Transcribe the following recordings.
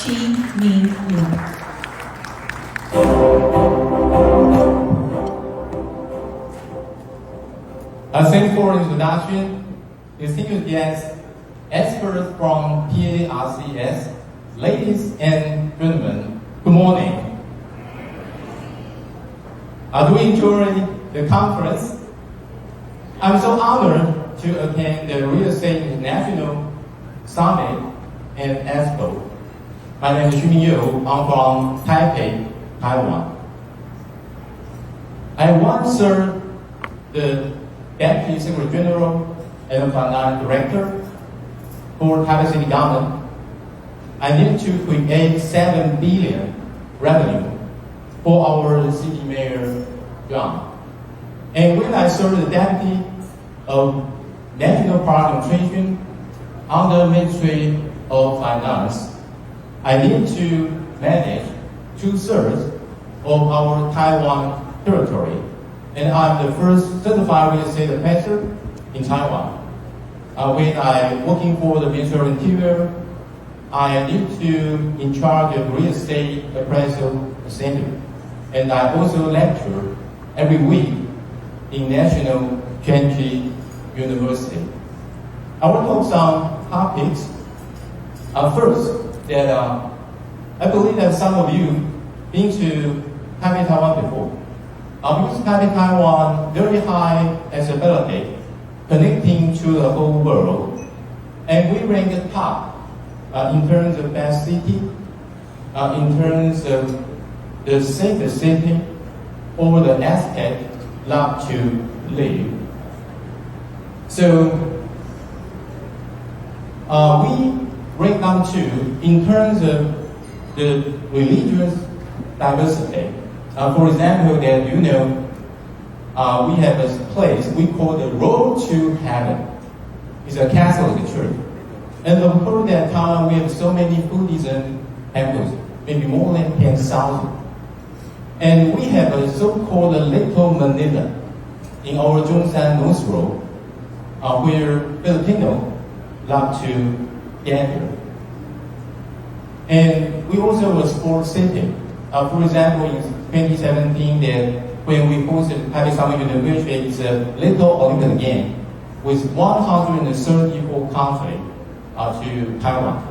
SHIH-MING. Thanks for introduction. Distinguished guests, experts from PARCS, ladies and gentlemen, good morning. Do you enjoy the conference? I'm so honored to attend the Real Estate International Summit and Expo. My name is SHIH-MING. I'm from Taipei, Taiwan. I once served the Deputy Secretary General and Finance Director for Taipei City Government. I need to create 7 billion revenue for our city mayor, John. And when I served the Deputy of National Park Administration under Ministry of Finance, I need to manage 2/3 of our Taiwan territory. And I'm the first certified real estate advisor in Taiwan. When I'm working for the Ministry of Interior, I need to in charge of real estate appraisal center. And I also lecture every week in National Trinity University. I will talk some topics. First, that I believe that some of you been to Taipei, Taiwan before. Because Taipei, Taiwan, very high accessibility, connecting to the whole world, and we rank the top in terms of best city, in terms of the safest city, or the aspect love to live. So we rank number 2 in terms of the religious diversity. For example, that we have a place we call the Road to Heaven. It's a Catholic church. And of course, that time we have so many Buddhism temples, maybe more than 10,000. And we have a so-called Little Manila in our Zhongshan North Road, where Filipinos love to gather. And we also have a sports city. For example, in 2017, that when we hosted Taipei Summer University, it's a Little Olympic game with 134 countries to Taiwan.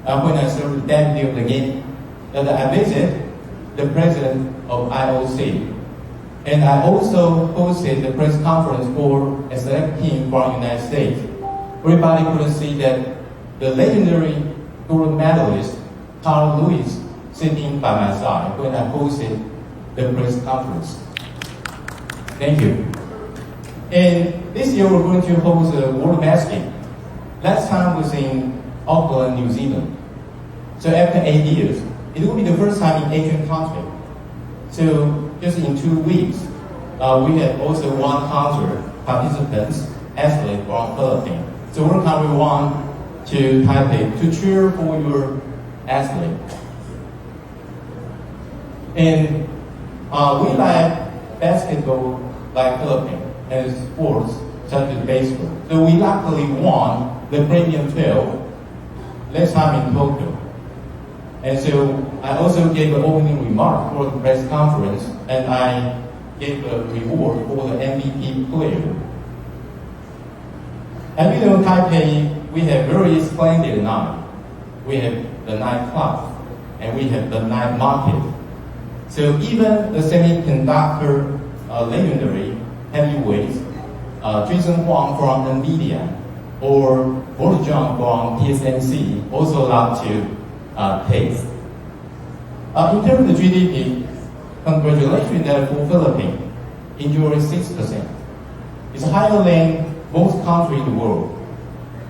When I served the deputy of the game, I visited the president of IOC. And I also hosted the press conference for a select team from the United States. Everybody could see that the legendary gold medalist, Carl Lewis, sitting by my side when I hosted the press conference. Thank you. And this year we're going to host a World Basket. Last time was in Auckland, New Zealand. So after 8 years, it will be the first time in Asian country. So just in 2 weeks, we have also 100 participants, athletes from Philippines. So welcome everyone to Taipei to cheer for your athlete. And we like basketball like Philippines and sports such as baseball. So we luckily won the Premium 12 last time in Tokyo. And so I also gave an opening remark for the press conference, and I gave a reward for the MVP player. And we know Taipei, we have very splendid night. We have the nightclub, and we have the night market. So even the semiconductor legendary heavyweights, Jason Huang from NVIDIA or Boris John from TSMC also love to taste. In terms of GDP, congratulations that for Philippines enjoys 6%. It's higher than most countries in the world.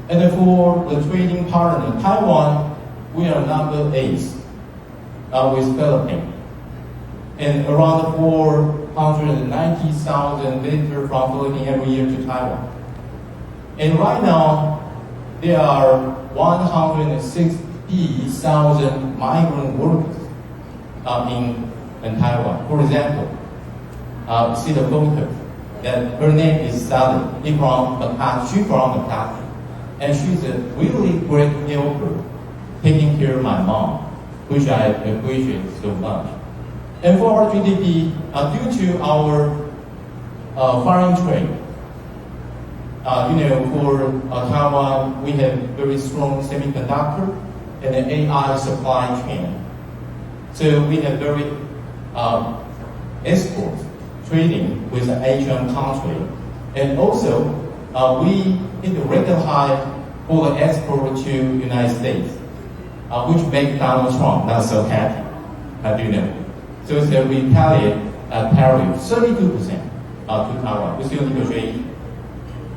And for the trading partner, Taiwan, we are number 8 with Philippines. And around 490,000 visitors from Philippines every year to Taiwan. And right now, there are 160,000 migrant workers in Taiwan. For example, see the photo. That her name is Sally. She's from Makati. And she's a really great helper taking care of my mom. which I appreciate so much. And for our GDP, due to our foreign trade, for Taiwan, we have very strong semiconductor and an AI supply chain. So we have very export trading with the Asian country. And also, we hit a record high for the export to United States, which makes Donald Trump not so happy, So it's a retaliate tariff, 32% to Taiwan. We still negotiate.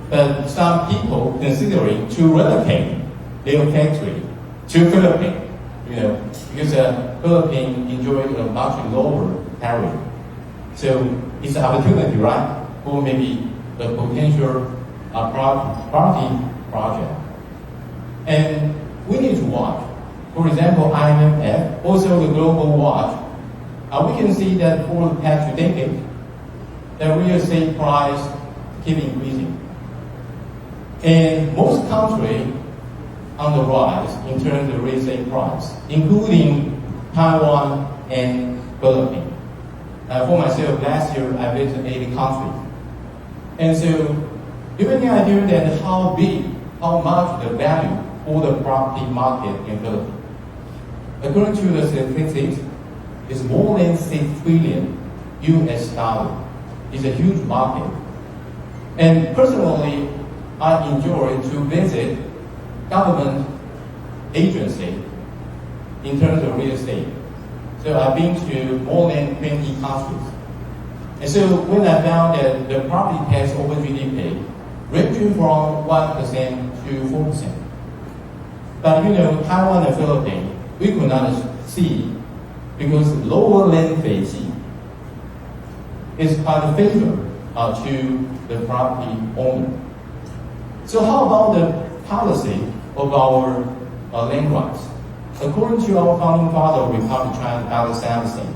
But some people considering to relocate their factory to Philippines, because Philippines enjoy a much lower tariff. So it's an opportunity, right, for maybe the potential party project. And we need to watch. For example, IMF, also the Global Watch, we can see that for the past 2 decades, the real estate price keep increasing. And most countries on the rise in terms of real estate price, including Taiwan and Philippines. For myself, last year I visited 80 countries. And so, given the idea that how much the value for the property market in Philippines. According to the statistics, it's more than $6 trillion US dollar. It's a huge market. And personally, I enjoy to visit government agency in terms of real estate. So I've been to more than 20 countries. And so when I found that the property tax over GDP ranging from 1% to 4%. But Taiwan and Philippines, we could not see because lower land fee is quite a favor to the property owner. So how about the policy of our land rights? According to our founding father, Republic of China, Alex Anderson,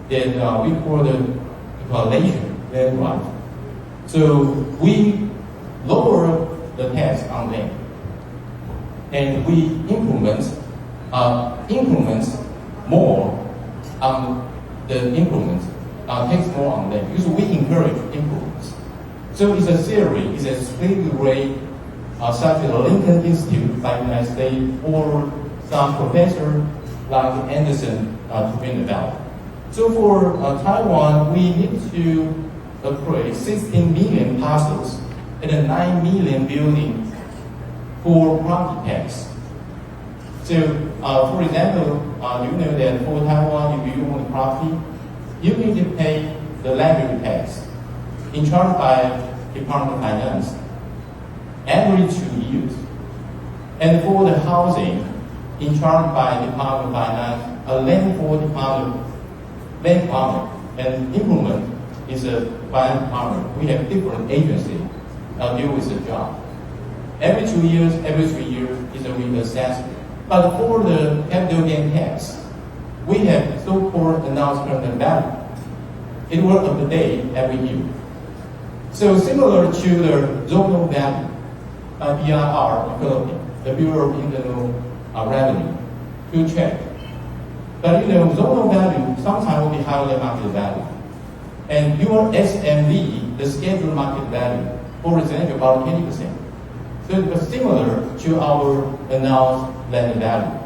that we call the coalition land rights. So we lower the tax on land, and we implement more on the improvement, takes more on them because we encourage improvements. So it's a theory, it's a split rate, such as the Lincoln Institute by the United States or some professor like Anderson to be developed. So for Taiwan, we need to create 16 million parcels and a 9 million buildings for property tax. So, for example, you know that for Taiwan, if you own a property, you need to pay the land tax in charge by Department of Finance every 2 years. And for the housing, in charge by Department of Finance, a land for Department and improvement is a finance department. We have different agencies deal with the job. Every 2 years, every 3 years is a reassessment. But for the capital gain tax, we have so-called announcement and value. It will update every year. So similar to the zonal value by BIR in Philippines, the Bureau of Internal Revenue, to check. But zonal value sometimes will be higher than market value. And your SMV, the scheduled market value, for example, about 20%. So it was similar to our announced land value.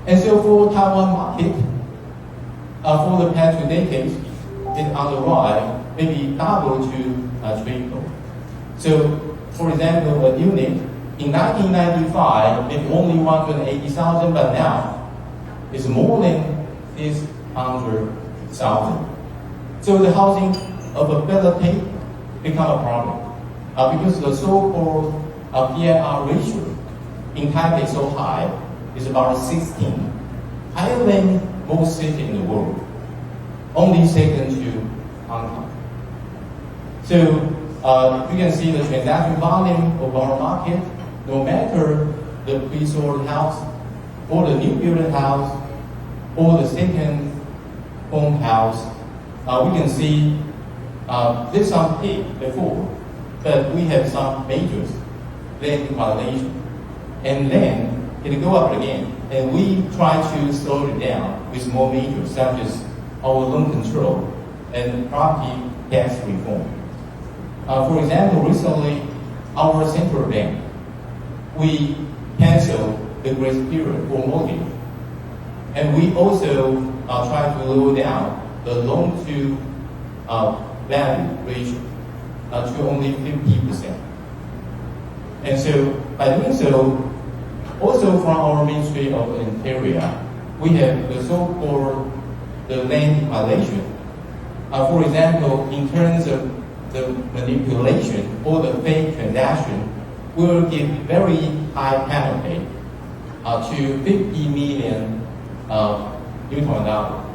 And so for Taiwan market, for the past 2 decades, it's on the rise, maybe double to triple. So, for example, a unit in 1995, maybe only 180,000, but now it's more than 600,000. So the housing availability become a problem because the so-called PAR ratio in Taipei is so high, it's about 16, higher than most cities in the world, only second to Hong Kong. So you can see the transaction volume of our market, no matter the pre-sold house, or the new built house, or the second home house, we can see there's some peak before, but we have some majors, then correlation, and then it go up again. and we try to slow it down with more measures such as our loan control and property tax reform. For example, recently, our central bank, we canceled the grace period for mortgage. And we also try to lower down the loan to value ratio to only 50%. And so by doing so, also from our Ministry of Interior, we have the so-called the land violation. For example, in terms of the manipulation or the fake transaction, we will give very high penalty to 50 million US dollars.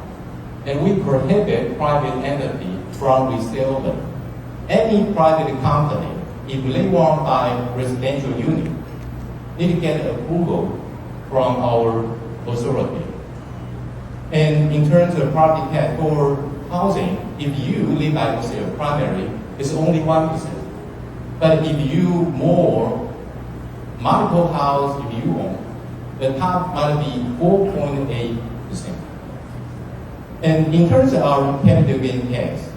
And we prohibit private entity from reselling. Any private company, if they want to buy residential unit, need to get approval from our authority. And in terms of property tax for housing, if you live by yourself primary, it's only 1%. But if you more multiple house, if you own, the top might be 4.8%. And in terms of our capital gain tax,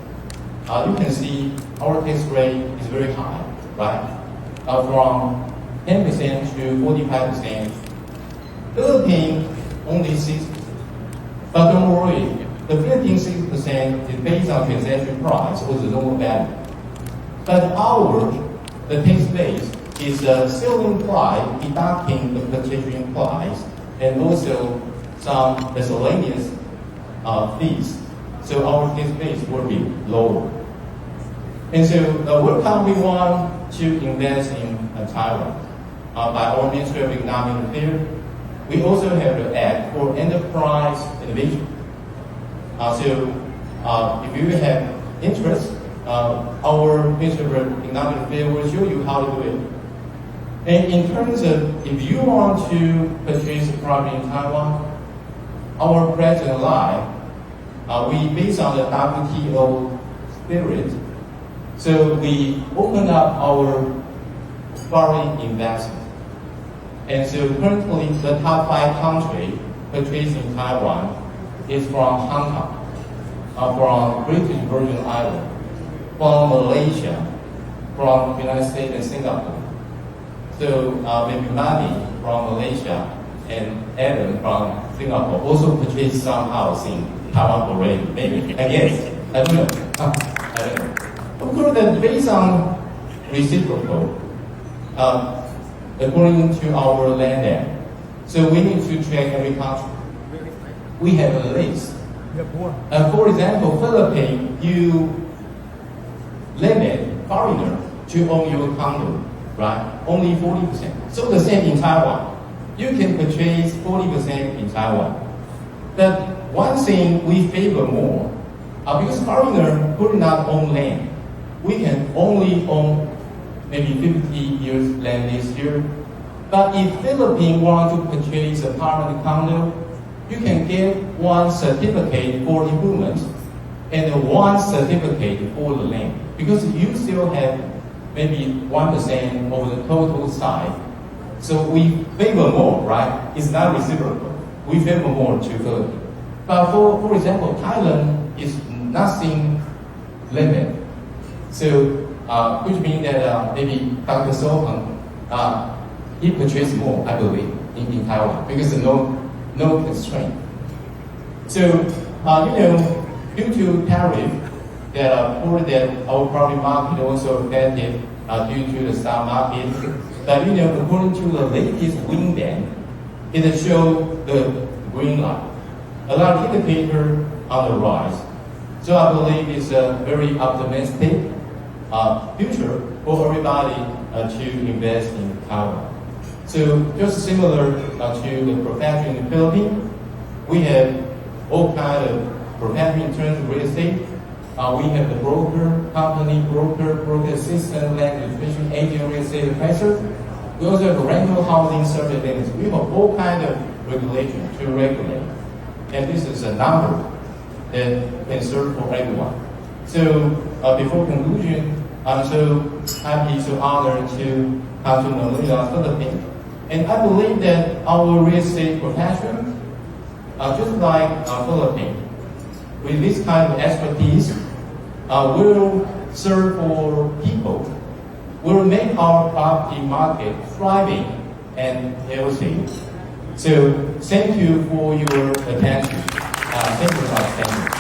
you can see our tax rate is very high, right? From 10% to 45%. Philippines only 6%. But don't worry, the Philippines 6% is based on transaction price or the normal value. But the tax base is the selling price deducting the purchasing price and also some miscellaneous fees. So our tax base will be lower. And so what time we want to invest in Taiwan? By our Ministry of Economic Affairs, we also have the Act for Enterprise Innovation. So if you have interest, our Ministry of Economic Affairs will show you how to do it. And in terms of if you want to purchase a property in Taiwan, our President Lai, we based on the WTO spirit, so we open up our foreign investment. And so currently the top 5 countries purchasing Taiwan is from Hong Kong, from British Virgin Islands, from Malaysia, from the United States and Singapore. So maybe Manny from Malaysia and Adam from Singapore also purchased some house in Taiwan already. Maybe, I guess. I don't know. I don't know. Of course, that based on reciprocal, according to our land act. So we need to check every country. We have a list. For example, Philippines, you limit foreigner to own your condo, right? Only 40%. So the same in Taiwan. You can purchase 40% in Taiwan. But one thing we favor more, because foreigner could not own land. We can only own maybe 50 years land this year. But if Philippines want to purchase a permanent condo, you can get one certificate for improvement and one certificate for the land. Because you still have maybe 1% of the total size. So we favor more, right? It's not reciprocal. We favor more to Philippines. But for example, Thailand is nothing limit. So, which means that maybe Dr. Sohan, he purchased more, I believe, in Taiwan because of no constraint. So, due to tariff, that for that our property market also affected due to the stock market. But according to the latest wind band, it shows the green line. A lot of indicators on the rise. So I believe it's a very optimistic future for everybody to invest in Taiwan. So just similar to the profession in the Philippines, we have all kinds of profession in terms of real estate. We have the broker, company, broker assistant, land administration agent, real estate advisor. We also have a rental housing service agency. We have all kinds of regulations to regulate. And this is a number that can serve for everyone. So before conclusion, I'm so happy, so honored to come to Manila, Philippines, And I believe that our real estate profession, just like Philippines, with this kind of expertise, will serve for people, will make our property market thriving and healthy. So thank you for your attention. Thank you very much. Thank you.